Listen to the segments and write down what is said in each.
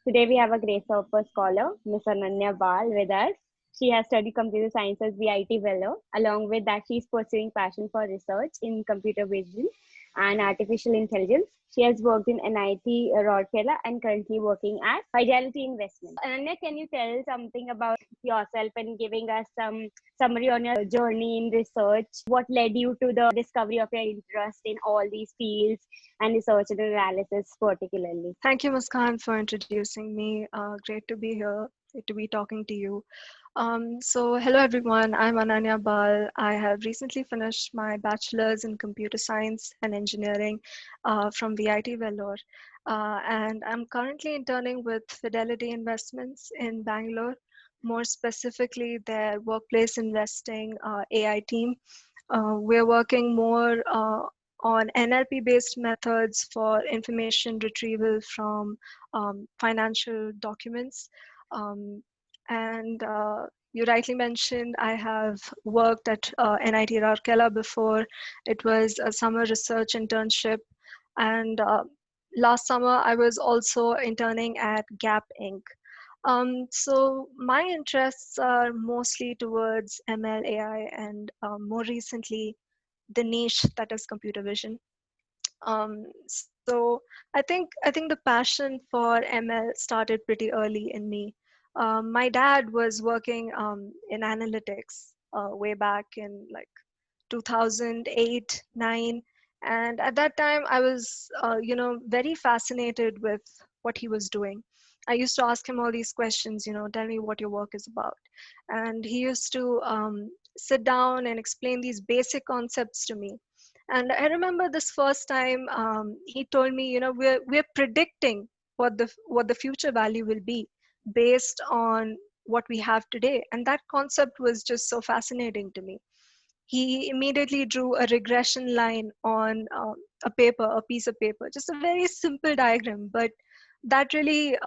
Today we have a great super scholar, Miss Ananya Bal, with us. She has studied computer science as VIT fellow. Along with that, she is pursuing passion for research in computer vision and artificial intelligence. She has worked in NIT Rourkela and currently working at Fidelity Investments. Ananya, can you tell something about yourself and giving us some summary on your journey in research? What led you to the discovery of your interest in all these fields and research and analysis particularly? Thank you, Muskan, for introducing me. Great to be here, great to be talking to you. Hello everyone. I'm Ananya Bal. I have recently finished my bachelor's in computer science and engineering from VIT Vellore, and I'm currently interning with Fidelity Investments in Bangalore, more specifically their workplace investing AI team. We're working more on NLP-based methods for information retrieval from financial documents. Um, and you rightly mentioned I have worked at NIT Rourkela before. It was a summer research internship. And last summer, I was also interning at Gap Inc. So my interests are mostly towards ML, AI, and more recently, the niche that is computer vision. So I think the passion for ML started pretty early in me. My dad was working in analytics way back in like 2008, 9, and at that time I was very fascinated with what he was doing. I used to ask him all these questions, tell me what your work is about, and he used to sit down and explain these basic concepts to me. And I remember this first time he told me, we're predicting what the future value will be based on what we have today. And that concept was just so fascinating to me. He immediately drew a regression line on a piece of paper, just a very simple diagram. But that really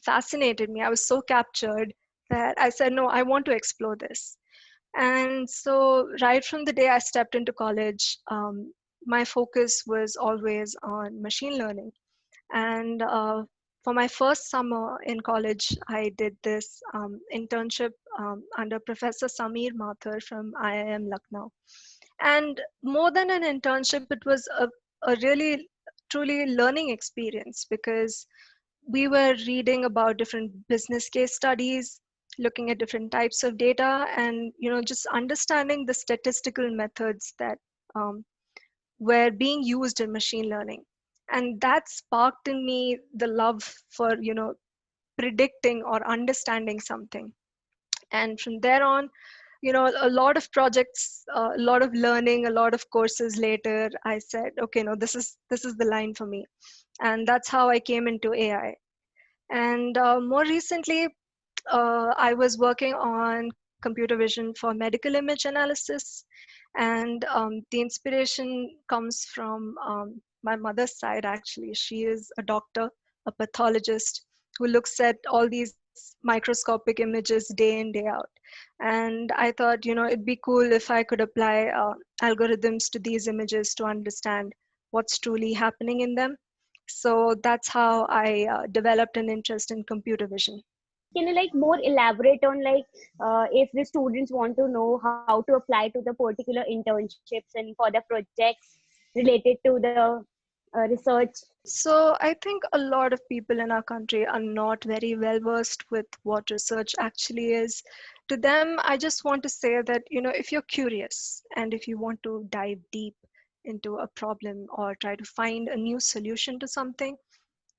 fascinated me. I was so captured that I said, no, I want to explore this. And so, right from the day I stepped into college, my focus was always on machine learning. And for my first summer in college, I did this internship under Professor Samir Mathur from IIM Lucknow. And more than an internship, it was a really, truly learning experience because we were reading about different business case studies, looking at different types of data, and just understanding the statistical methods that um, were being used in machine learning. And that sparked in me the love for predicting or understanding something. And from there on, a lot of projects, a lot of learning, a lot of courses later, I said, okay, no, this is the line for me. And that's how I came into AI. And more recently, I was working on computer vision for medical image analysis. And the inspiration comes from my mother's side, actually. She is a doctor, a pathologist who looks at all these microscopic images day in, day out. And I thought, it'd be cool if I could apply algorithms to these images to understand what's truly happening in them. So that's how I developed an interest in computer vision. Can you like more elaborate on like if the students want to know how to apply to the particular internships and for the projects related to the research? So I think a lot of people in our country are not very well versed with what research actually is. To them, I just want to say that, if you're curious and if you want to dive deep into a problem or try to find a new solution to something,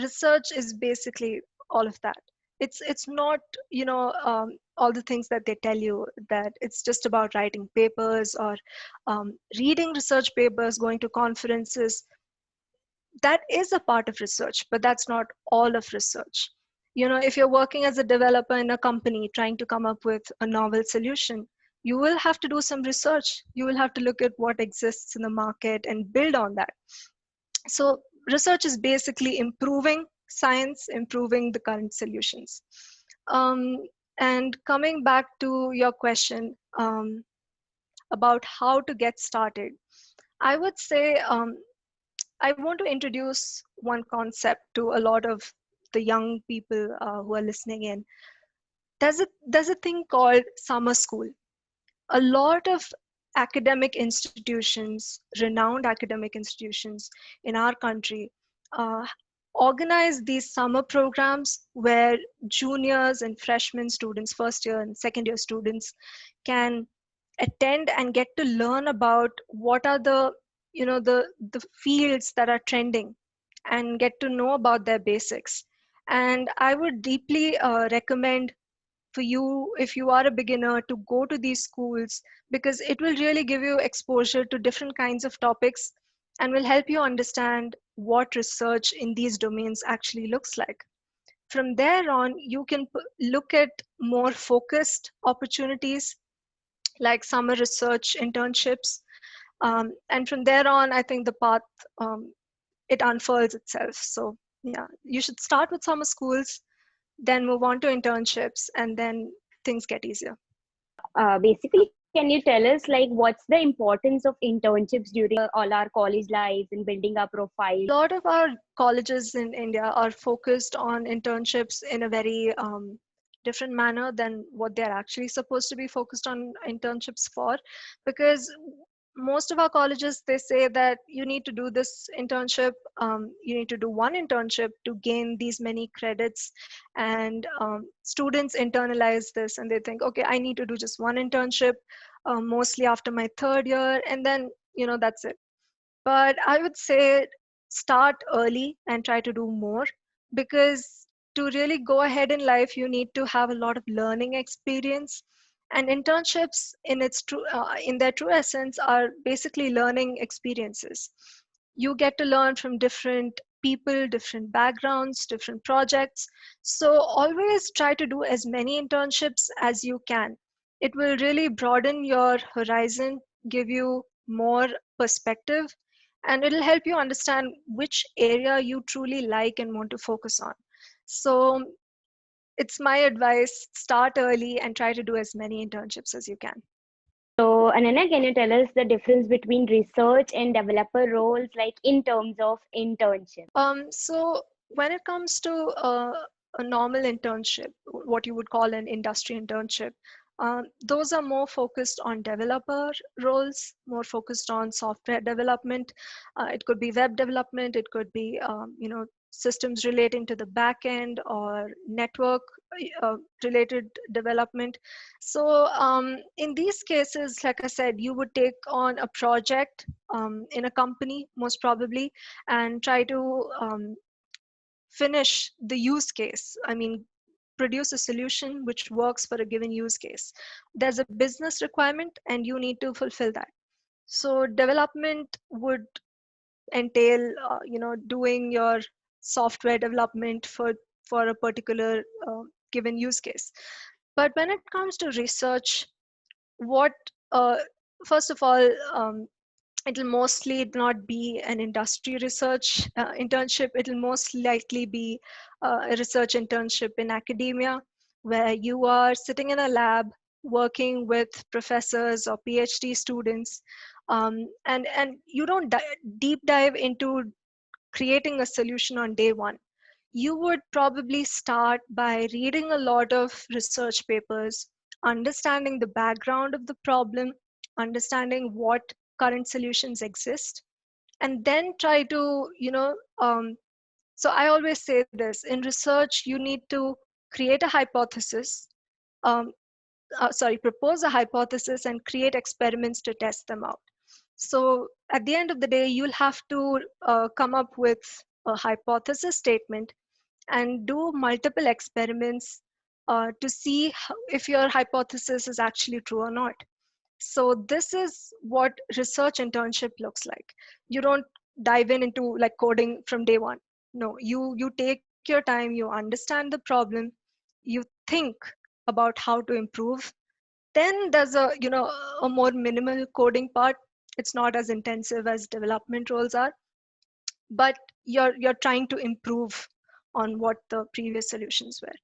research is basically all of that. It's not all the things that they tell you, that it's just about writing papers or reading research papers, going to conferences. That is a part of research, but that's not all of research. If you're working as a developer in a company trying to come up with a novel solution, you will have to do some research. You will have to look at what exists in the market and build on that. So research is basically improving science, improving the current solutions. um, and coming back to your question about how to get started, I would say I want to introduce one concept to a lot of the young people who are listening in. There's a thing called summer school. A lot of academic institutions, renowned academic institutions in our country, uh, organize these summer programs where juniors and freshman students, first year and second year students, can attend and get to learn about what are the fields that are trending, and get to know about their basics. And I would deeply recommend for you, if you are a beginner, to go to these schools, because it will really give you exposure to different kinds of topics and will help you understand what research in these domains actually looks like. From there on, you can look at more focused opportunities like summer research internships. And from there on, I think the path, it unfurls itself. So yeah, you should start with summer schools, then move on to internships, and then things get easier. Basically, can you tell us like what's the importance of internships during all our college lives and building our profile? A lot of our colleges in India are focused on internships in a very different manner than what they're actually supposed to be focused on internships for, because most of our colleges, they say that you need to do this internship, you need to do one internship to gain these many credits. And students internalize this and they think, okay, I need to do just one internship, mostly after my third year, and then that's it. But I would say start early and try to do more, because to really go ahead in life, you need to have a lot of learning experience. And internships, in their true essence, are basically learning experiences. You get to learn from different people, different backgrounds, different projects. So always try to do as many internships as you can. It will really broaden your horizon, give you more perspective, and it'll help you understand which area you truly like and want to focus on. So it's my advice, start early and try to do as many internships as you can. So, Ananya, can you tell us the difference between research and developer roles, like in terms of internship? So when it comes to a normal internship, what you would call an industry internship, those are more focused on developer roles, more focused on software development. It could be web development, it could be systems relating to the back end, or network related development. So in these cases, like I said, you would take on a project in a company, most probably, and try to finish the use case. I mean, produce a solution which works for a given use case. There's a business requirement and you need to fulfill that. So development would entail, doing your software development for a particular given use case. But when it comes to research, what uh, first of all, it'll mostly not be an industry research internship. It'll most likely be a research internship in academia, where you are sitting in a lab working with professors or PhD students, and you don't deep dive into creating a solution on day one. You would probably start by reading a lot of research papers, understanding the background of the problem, understanding what current solutions exist, and then try to, so I always say this in research, you need to create a hypothesis, um, propose a hypothesis and create experiments to test them out. So at the end of the day, you'll have to come up with a hypothesis statement and do multiple experiments to see if your hypothesis is actually true or not. So this is what research internship looks like. You don't dive into like coding from day one. No, you take your time, you understand the problem, you think about how to improve. Then there's a more minimal coding part. It's not as intensive as development roles are, but you're trying to improve on what the previous solutions were.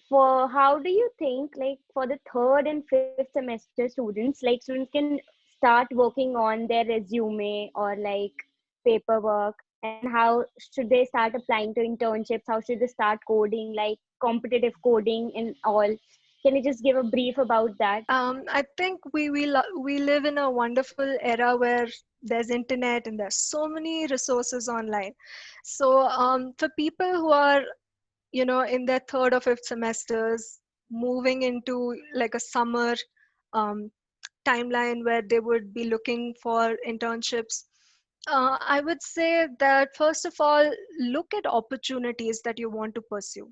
For how do you think, like for the third and fifth semester students, like students can start working on their resume or like paperwork? and how should they start applying to internships? How should they start coding, like competitive coding and all? Can you just give a brief about that? I think we live in a wonderful era where there's internet and there's so many resources online. So for people who are, in their third or fifth semesters, moving into like a summer um, timeline where they would be looking for internships, I would say that first of all, look at opportunities that you want to pursue.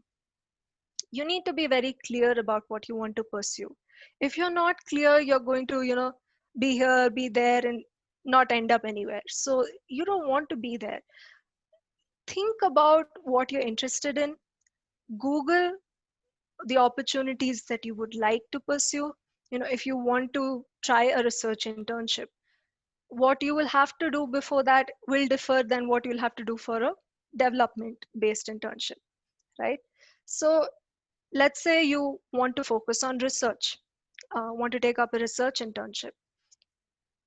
You need to be very clear about what you want to pursue. If you're not clear, you're going to, be here, be there, and not end up anywhere. So you don't want to be there. Think about what you're interested in. Google the opportunities that you would like to pursue. If you want to try a research internship, what you will have to do before that will differ than what you'll have to do for a development based internship, right? So let's say you want to focus on research, want to take up a research internship.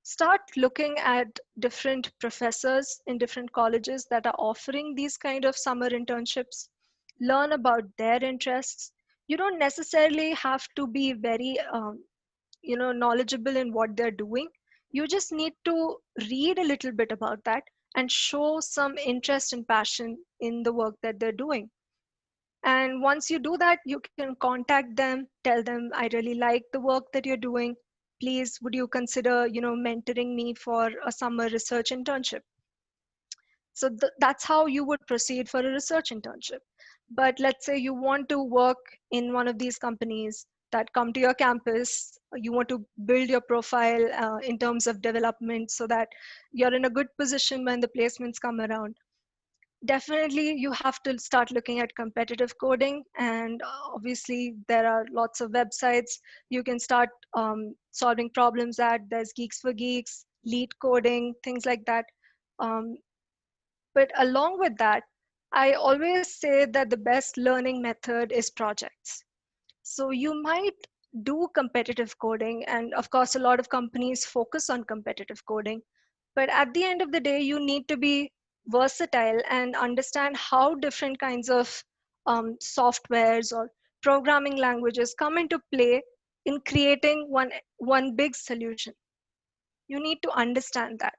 Start looking at different professors in different colleges that are offering these kind of summer internships. Learn about their interests. You don't necessarily have to be very knowledgeable in what they're doing. You just need to read a little bit about that and show some interest and passion in the work that they're doing. And once you do that, you can contact them, tell them, I really like the work that you're doing. Please, would you consider, mentoring me for a summer research internship? So that's how you would proceed for a research internship. But let's say you want to work in one of these companies that come to your campus. You want to build your profile in terms of development so that you're in a good position when the placements come around. Definitely, you have to start looking at competitive coding, and obviously, there are lots of websites you can start solving problems at. There's Geeks for Geeks, Lead Coding, things like that. Um, but along with that, I always say that the best learning method is projects. So you might do competitive coding, and of course, a lot of companies focus on competitive coding. But at the end of the day, you need to be versatile and understand how different kinds of softwares or programming languages come into play in creating one big solution. You need to understand that.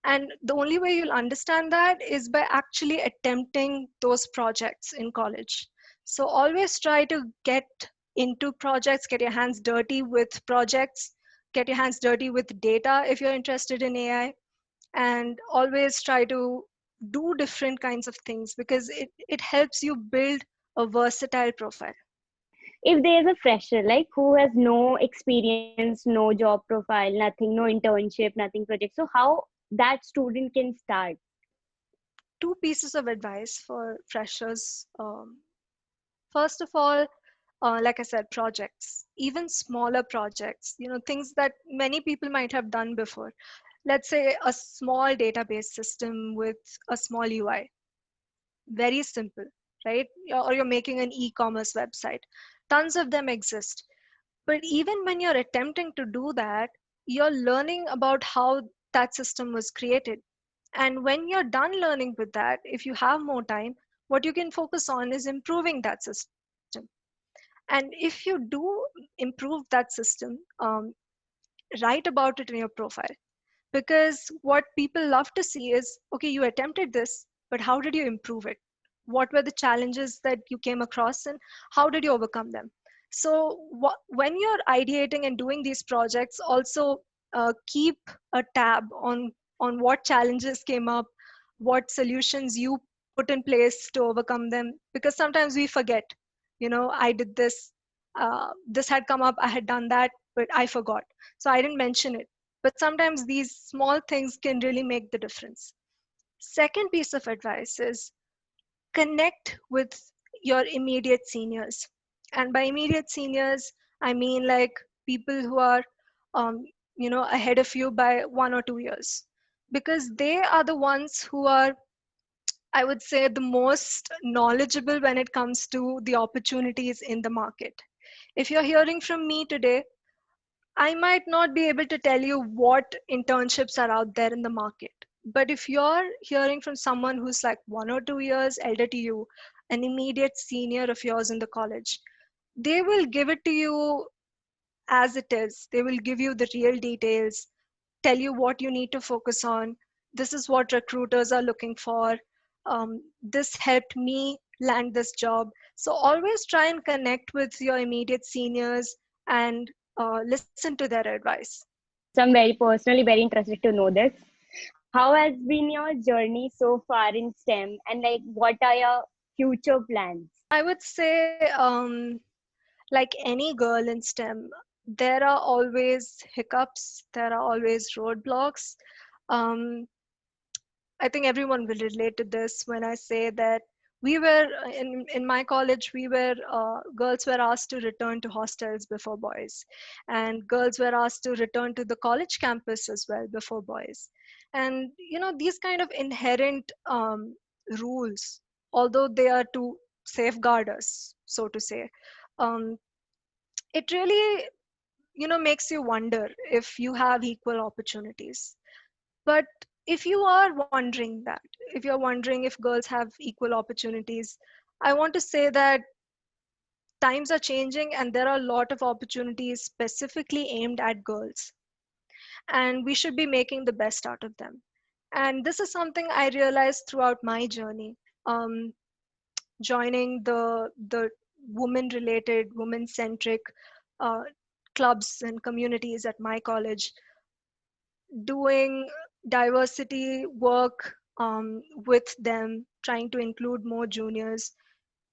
And the only way you'll understand that is by actually attempting those projects in college. So always try to get into projects, get your hands dirty with projects, get your hands dirty with data if you're interested in AI, and always try to do different kinds of things because it helps you build a versatile profile. If there's a fresher, like who has no experience, no job profile, nothing, no internship, nothing project, so how that student can start? Two pieces of advice for freshers. First of all, like I said, projects, even smaller projects, things that many people might have done before. Let's say a small database system with a small UI, very simple, right? Or you're making an e-commerce website. Tons of them exist. But even when you're attempting to do that, you're learning about how that system was created. And when you're done learning with that, if you have more time, what you can focus on is improving that system. And if you do improve that system, write about it in your profile. Because what people love to see is, okay, you attempted this, but how did you improve it? What were the challenges that you came across and how did you overcome them? So when you're ideating and doing these projects, also keep a tab on what challenges came up, what solutions you put in place to overcome them, because sometimes we forget, I did this, this had come up, I had done that, but I forgot. So I didn't mention it. But sometimes these small things can really make the difference. Second piece of advice is connect with your immediate seniors. And by immediate seniors, I mean like people who are, um, ahead of you by 1 or 2 years, because they are the ones who are, I would say, the most knowledgeable when it comes to the opportunities in the market. If you're hearing from me today, I might not be able to tell you what internships are out there in the market. But if you're hearing from someone who's like 1 or 2 years elder to you, an immediate senior of yours in the college, they will give it to you as it is. They will give you the real details, tell you what you need to focus on. This is what recruiters are looking for. This helped me land this job. So always try and connect with your immediate seniors and listen to their advice. So I'm very personally very interested to know this. How has been your journey so far in STEM, and like what are your future plans? I would say, like any girl in STEM, there are always hiccups, there are always roadblocks. Um, I think everyone will relate to this when I say that we were in my college, we were girls were asked to return to hostels before boys, and girls were asked to return to the college campus as well before boys. And these kind of inherent rules, although they are to safeguard us, so to say, um, it really makes you wonder if you have equal opportunities. But if you are wondering that, if you're wondering if girls have equal opportunities, I want to say that times are changing and there are a lot of opportunities specifically aimed at girls, and we should be making the best out of them. And this is something I realized throughout my journey, um, joining the women related, women centric uh, clubs and communities at my college, doing diversity work with them, trying to include more juniors.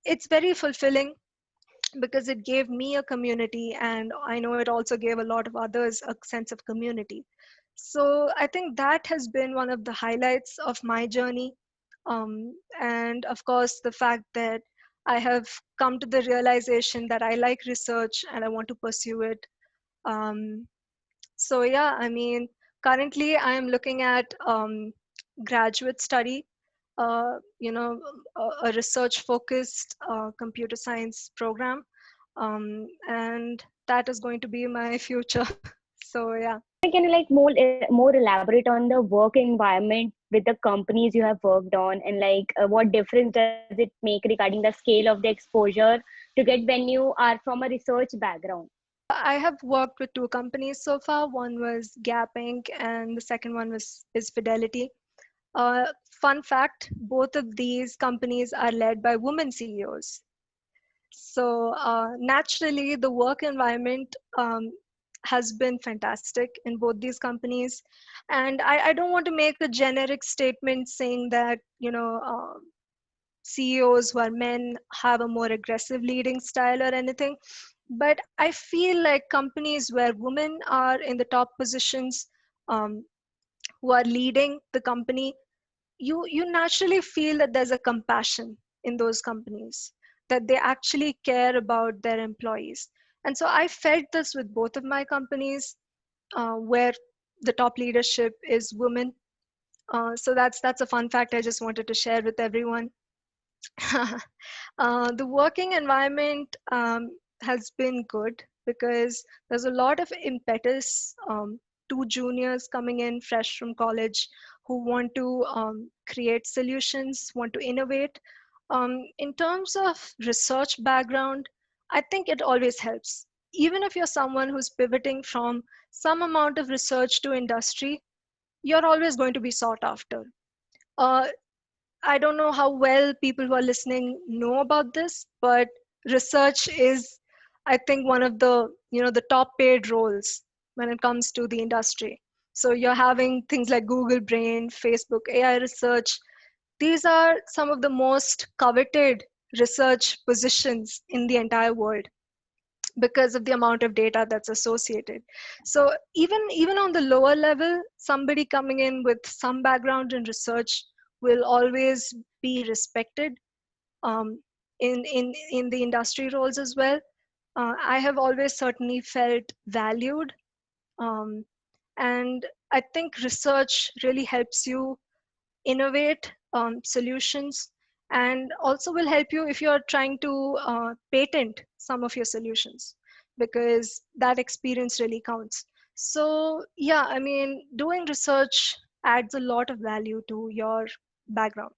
It's very fulfilling because it gave me a community, and I know it also gave a lot of others a sense of community. So I think that has been one of the highlights of my journey. And of course, the fact that I have come to the realization that I like research and I want to pursue it. Um, so yeah, I mean, currently I am looking at graduate study, a research focused computer science program, and that is going to be my future. So yeah. Can you like more elaborate on the work environment with the companies you have worked on, and like what difference does it make regarding the scale of the exposure to get when you are from a research background? I have worked with two companies so far. One was Gap Inc. and the second one is Fidelity. Fun fact, both of these companies are led by women CEOs. So naturally, the work environment has been fantastic in both these companies. And I don't want to make a generic statement saying that, CEOs who are men have a more aggressive leading style or anything. But I feel like companies where women are in the top positions, um, who are leading the company, you naturally feel that there's a compassion in those companies, that they actually care about their employees. And so I felt this with both of my companies, where the top leadership is women. So that's a fun fact I just wanted to share with everyone. The working environment has been good because there's a lot of impetus to juniors coming in fresh from college who want to create solutions, want to innovate. In terms of research background, I think it always helps. Even if you're someone who's pivoting from some amount of research to industry, you're always going to be sought after. Uh, I don't know how well people who are listening know about this, but research is, I think, one of the top paid roles when it comes to the industry. So you're having things like Google Brain, Facebook AI research. These are some of the most coveted research positions in the entire world because of the amount of data that's associated. So even on the lower level, somebody coming in with some background in research will always be respected um, in the industry roles as well. I have always certainly felt valued, um, and I think research really helps you innovate solutions, and also will help you if you're trying to patent some of your solutions, because that experience really counts. So yeah, I mean, doing research adds a lot of value to your background.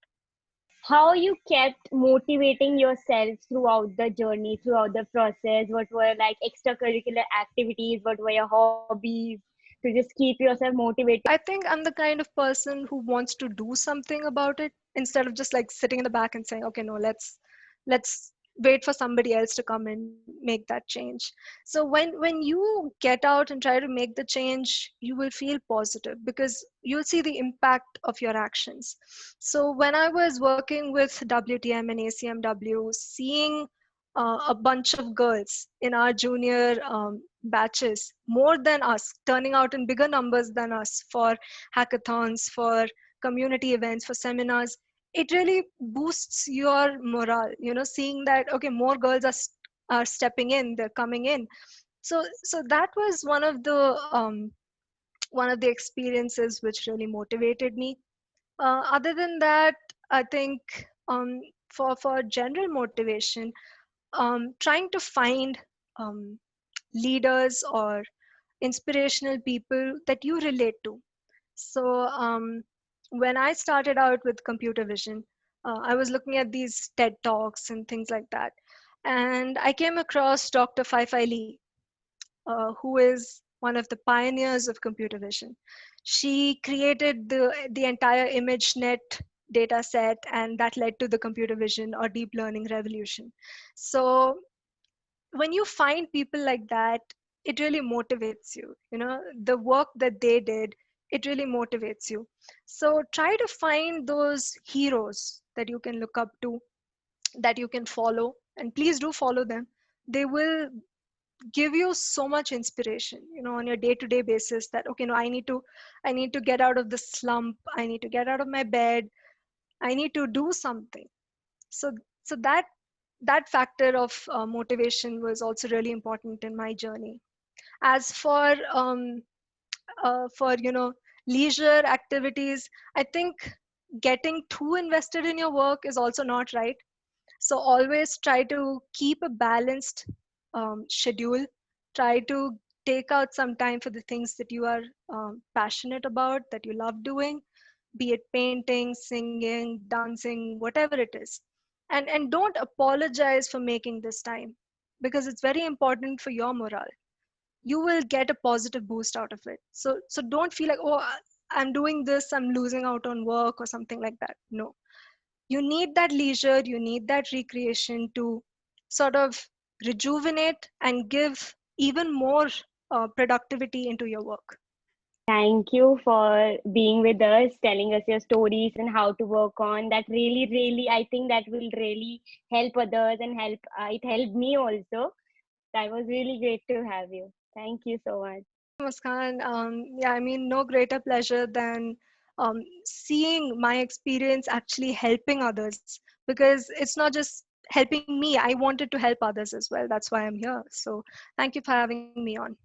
How you kept motivating yourself throughout the journey, throughout the process? What were like extracurricular activities? What were your hobbies to just keep yourself motivated? I think I'm the kind of person who wants to do something about it instead of just like sitting in the back and saying, okay, no, let's wait for somebody else to come and make that change. So when you get out and try to make the change, you will feel positive because you'll see the impact of your actions. So when I was working with WTM and ACMW, seeing a bunch of girls in our junior batches, more than us, turning out in bigger numbers than us for hackathons, for community events, for seminars, it really boosts your morale. You know, seeing that okay, more girls are stepping in, they're coming in. So that was one of the experiences which really motivated me. Other than that, I think for general motivation, trying to find um, leaders or inspirational people that you relate to. So when I started out with computer vision, I was looking at these TED Talks and things like that. And I came across Dr. Fai Lee, who is one of the pioneers of computer vision. She created the entire ImageNet data set, and that led to the computer vision or deep learning revolution. So when you find people like that, it really motivates you. You know, the work that they did, it really motivates you. So try to find those heroes that you can look up to, that you can follow, and please do follow them. They will give you so much inspiration, you know, on your day to day basis, that okay, no, I need to get out of the slump, I need to get out of my bed, I need to do something. So so that factor of motivation was also really important in my journey. As for leisure activities, I think getting too invested in your work is also not right. So always try to keep a balanced schedule. Try to take out some time for the things that you are passionate about, that you love doing, be it painting, singing, dancing, whatever it is. And don't apologize for making this time, because it's very important for your morale. You will get a positive boost out of it. So don't feel like, oh, I'm doing this, I'm losing out on work or something like that. No, you need that leisure, you need that recreation to sort of rejuvenate and give even more productivity into your work. Thank you for being with us, telling us your stories and how to work on that. Really, really, I think that will really help others and help. It helped me also. That was really great to have you. Thank you so much. Muskan. Yeah, I mean, no greater pleasure than seeing my experience actually helping others, because it's not just helping me. I wanted to help others as well. That's why I'm here. So thank you for having me on.